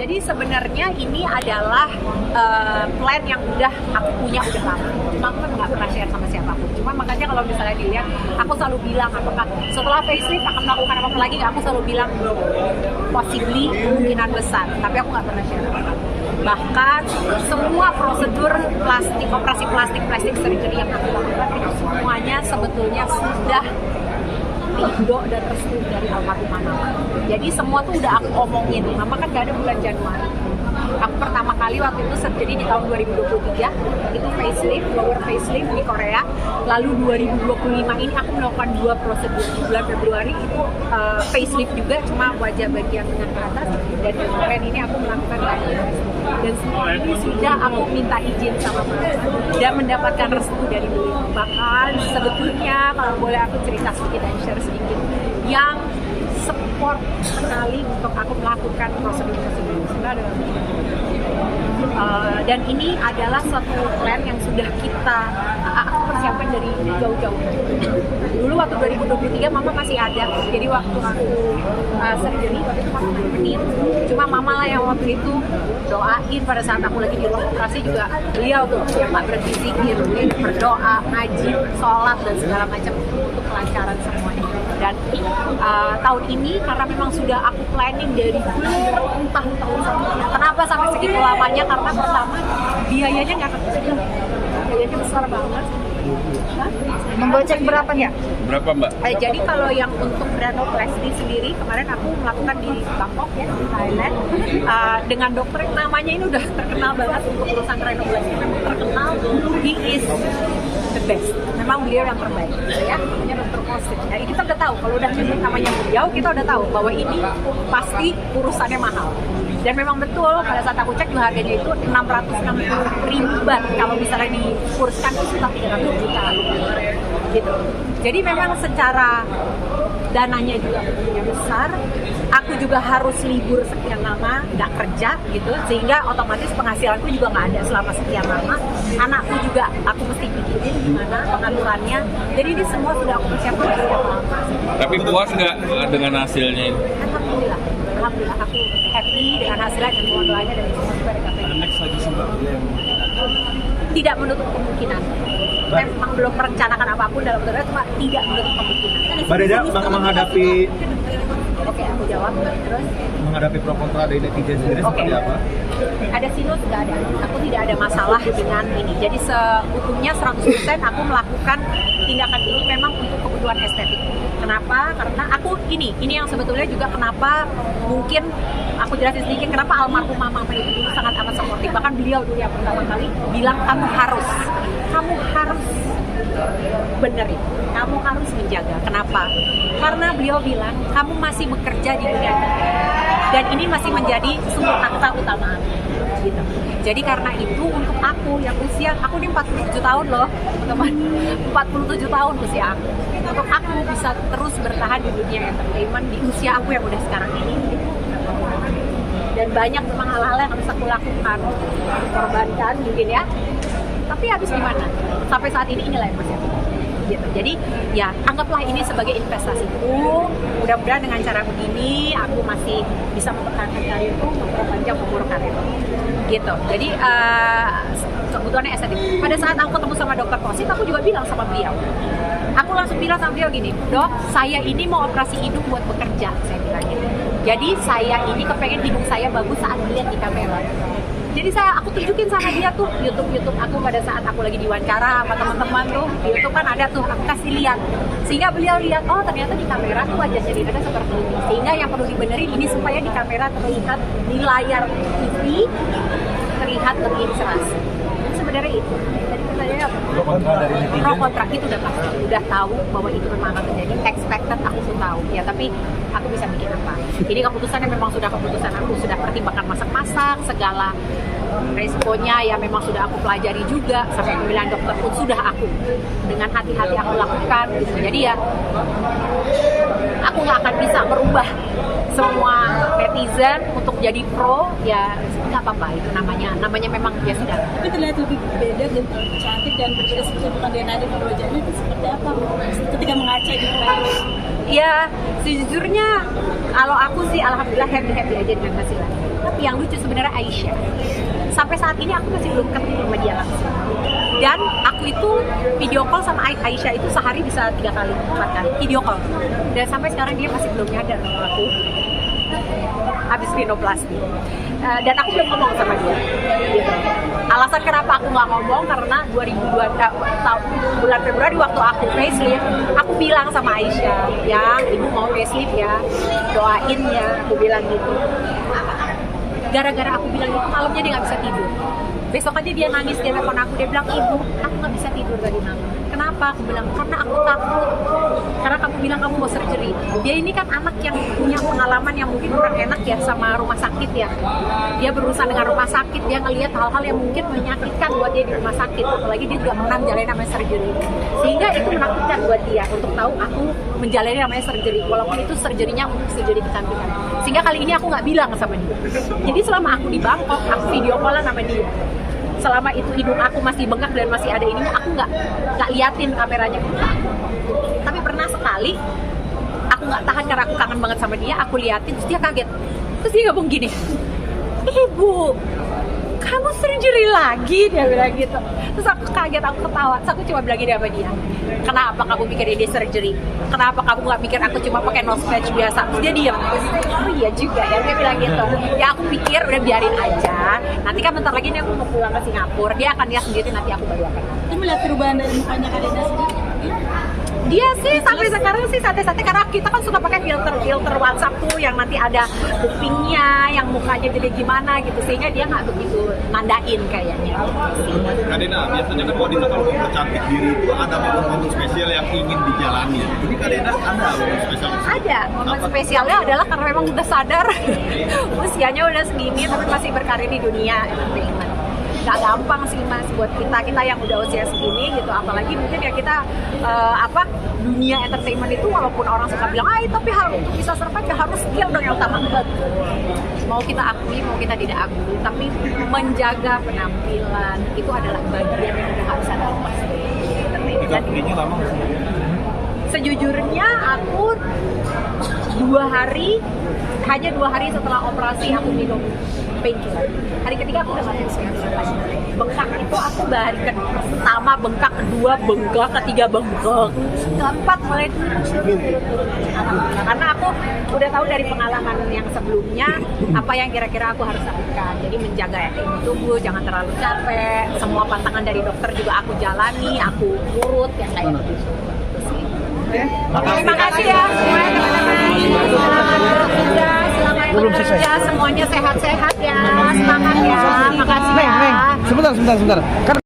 Jadi sebenarnya ini adalah plan yang udah aku punya udah lama. Cuma aku kan nggak pernah share sama siapapun. Cuma makanya kalau misalnya dilihat, aku selalu bilang apakah setelah facelift akan melakukan apa lagi? Aku selalu bilang possibly, kemungkinan besar. Tapi aku nggak pernah share apa-apa. Bahkan semua prosedur operasi plastik surgery yang aku lakukan itu semuanya sebetulnya sudah ridho dan restu dari almarhumah mama. Jadi semua tuh udah aku omongin. Mama kan gak ada bulan Januari. Aku pertama kali waktu itu surgery di tahun 2023, itu facelift, lower facelift di Korea. Lalu 2025 ini aku melakukan 2 prosedur. Bulan Februari itu facelift juga, cuma wajah bagian tengah ke atas. Dan kemarin ini aku melakukan lagi. Dan semua ini sudah aku minta izin sama mama dan mendapatkan restu dari beliau. Bahkan sebetulnya kalau boleh aku cerita sedikit dan share sedikit, yang support sekali untuk aku melakukan prosedur-prosedur sebenarnya dan ini adalah satu plan yang sudah aku persiapkan dari jauh-jauh. Dulu waktu 2023 mama masih ada, jadi waktu aku surgery waktu itu mama menit. Cuma mama lah yang waktu itu doain pada saat aku lagi di ruang operasi juga, beliau tuh yang nggak berhenti zikir, berdoa, ngaji, sholat dan segala macam untuk kelancaran semuanya. Dan tahun ini karena memang sudah aku planning dari tahun-tahun sebelumnya. Kenapa sampai segitu lamanya? Karena pertama biayanya nggak kecil, biayanya besar banget. Menggocek berapa ya? Berapa Mbak? Jadi kalau yang untuk rhinoplasty sendiri kemarin aku melakukan di Bangkok ya, di Thailand, dengan dokter yang namanya ini udah terkenal banget untuk urusan rhinoplasty, memang terkenal, he is the best. Memang beliau yang terbaik, gitu ya. Namanya Dr. Kosit. Jadi kita udah tahu kalau udah nyebut namanya beliau, kita udah tahu bahwa ini pasti urusannya mahal. Dan memang betul pada saat aku cek juga harganya itu 660.000 baht. Kalau misalnya dikurskan itu sekitar 300 juta gitu. Jadi memang secara dananya juga tentunya besar. Aku juga harus libur sekian lama, nggak kerja gitu, sehingga otomatis penghasilanku juga nggak ada selama sekian lama. Anakku juga aku mesti pikirin gimana pengaturannya. Jadi ini semua sudah aku persiapkan sekian lama. Tapi puas nggak dengan hasilnya ini? Alhamdulillah aku happy dengan hasilnya dan mohon doanya dari semua juga dari KPI. Next lagi Mbak. Tidak menutup kemungkinan. Memang belum merencanakan apapun dalam bentuknya, cuma tidak menutup kemungkinan. Mbak Reda menghadapi Oke, aku jawab terus. Menghadapi pro kontra dari netizen sendiri seperti apa? Ada sinus, nggak ada. Aku tidak ada masalah dengan ini. Jadi seutuhnya 100% aku melakukan tindakan ini memang untuk kebutuhan estetik. Kenapa? Karena aku ini yang sebetulnya juga kenapa mungkin aku jelasin sedikit kenapa almarhum Mama itu dulu sangat amat supportif. Bahkan beliau dulu yang pertama kali bilang kamu harus benerin, kamu harus menjaga. Kenapa? Karena beliau bilang kamu masih bekerja di dunia ini dan ini masih menjadi sumber akta utama gitu. Jadi karena itu untuk aku yang usia aku ini 47 tahun loh teman-teman, 47 tahun usia aku. Untuk aku bisa terus bertahan di dunia entertainment di usia aku yang udah sekarang ini. Dan banyak memang hal-hal yang harus aku lakukan, korbankan mungkin ya. Tapi habis gimana? Sampai saat ini inilah yang masih aku gitu. Jadi ya anggaplah ini sebagai investasiku. Mudah-mudahan dengan cara begini aku masih bisa mempertahankan karirku, memperpanjang umur karirku gitu. Jadi kebutuhannya estetik. Pada saat aku ketemu sama Dr. Kosit, aku juga bilang sama beliau. Aku langsung bilang sama beliau gini, Dok, saya ini mau operasi hidung buat bekerja, saya bilang gitu. Jadi saya ini kepengen hidung saya bagus saat dilihat di kamera. Jadi aku tunjukin sama dia tuh YouTube aku pada saat aku lagi diwawancara sama teman-teman tuh di YouTube kan ada tuh, aku kasih lihat sehingga beliau lihat oh ternyata di kamera tuh wajahnya Reda seperti ini, sehingga yang perlu dibenerin ini supaya di kamera terlihat di layar TV terlihat lebih jelas. Sebenarnya itu. Jadi pertanyaannya apa? Pro kontra itu udah pasti, udah tahu bahwa itu memang akan terjadi, expected aku sudah tahu ya, tapi aku bisa bikin apa? Jadi keputusannya memang sudah keputusan aku, sudah pertimbangkan masak-masak segala resikonya ya memang sudah aku pelajari juga, sampai pemilihan dokter pun sudah aku dengan hati-hati aku lakukan gitu. Jadi ya aku nggak akan bisa merubah semua netizen untuk jadi pro, ya nggak apa-apa, itu namanya memang ya sudah. Tapi terlihat lebih beda dan cantik dan berbeda seperti bukan dia nadi wajahnya itu seperti apa ketika baca gitu. Ya, sejujurnya kalau aku sih alhamdulillah happy aja dengan hasilnya. Tapi yang lucu sebenarnya Aisyah. Sampai saat ini aku masih belum ketemu sama dia langsung. Dan aku itu video call sama Aisyah itu sehari bisa 3 kali, 4 kali video call. Dan sampai sekarang dia masih belum nyadar kalau aku habis rinoplasti. Dan aku belum ngomong sama dia. Gitu. Alasan kenapa aku nggak ngomong karena 2002 bulan Februari waktu aku facelift, aku bilang sama Aisyah, yang ibu mau facelift ya, doain ya, aku bilang gitu. Gara-gara aku bilang gitu, malamnya dia nggak bisa tidur. Besok aja dia nangis, dia telepon aku, dia bilang, ibu, aku nggak bisa tidur tadi malam. Kenapa? Aku bilang, karena aku takut. Karena kamu bilang kamu mau surgery. Dia ini kan anak yang punya pengalaman yang mungkin kurang enak ya sama rumah sakit ya. Dia berurusan dengan rumah sakit, dia ngelihat hal-hal yang mungkin menyakitkan buat dia di rumah sakit. Apalagi dia juga pernah menjalani namanya surgery. Sehingga itu menakutkan buat dia untuk tahu aku menjalani namanya surgery. Walaupun itu surgery-nya untuk surgery kecantikan. Sehingga kali ini aku nggak bilang sama dia. Jadi selama aku di Bangkok, aku video call-an sama dia. Selama itu hidung aku masih bengkak dan masih ada ininya, aku nggak liatin kameranya. Tapi pernah sekali aku nggak tahan karena aku kangen banget sama dia, aku liatin terus dia kaget, terus dia ngomong gini, ibu kamu surgery lagi, dia bilang gitu. Terus aku kaget, aku ketawa, terus aku cuma bilang gini sama dia, kenapa kamu mikir ini surgery? Kenapa kamu nggak mikir aku cuma pakai nose patch biasa? Terus dia diam. Oh iya juga ya, dia bilang gitu. Ya aku pikir udah biarin aja. Nanti kan bentar lagi nih aku mau pulang ke Singapura, dia akan lihat sendiri, nanti aku baru akan. Itu melihat perubahan dari mukanya Kadena sendiri? Dia sih sampai sekarang sih santai-santai karena kita kan suka pakai filter WhatsApp tuh yang nanti ada kupingnya, yang mukanya jadi gimana gitu, sehingga dia nggak begitu nandain kayaknya. Kadena, biasanya kan wanita kalau mau mempercantik diri itu ada momen spesial yang ingin dijalani. Ini Kadena ada momen spesial? Ada, momen spesialnya adalah karena memang udah sadar usianya udah segini tapi masih berkarir di dunia entertainment. Gak gampang sih mas buat kita yang udah usia segini gitu, apalagi mungkin ya kita dunia entertainment itu walaupun orang suka bilang tapi harus untuk bisa survive ya harus skill dong yang utama. Mau kita akui mau kita tidak akui, tapi menjaga penampilan itu adalah bagian yang udah gak bisa lepas. Ini lama nggak sih? Sejujurnya aku hanya 2 hari setelah operasi aku minum painkiller. Hari ketiga aku udah gak minum lagi. Bengkak itu aku baru pertama bengkak, kedua bengkak, ketiga bengkak, keempat mulai turun. Karena aku udah tahu dari pengalaman yang sebelumnya apa yang kira-kira aku harus lakukan. Jadi menjaga imun tubuh, jangan terlalu capek. Semua pantangan dari dokter juga aku jalani, aku urut ya kayak gitu. Terima kasih ya semuanya teman-teman. Selamat bekerja, semuanya sehat-sehat ya. Semangat ya. Makasih ya. Sebentar. Kan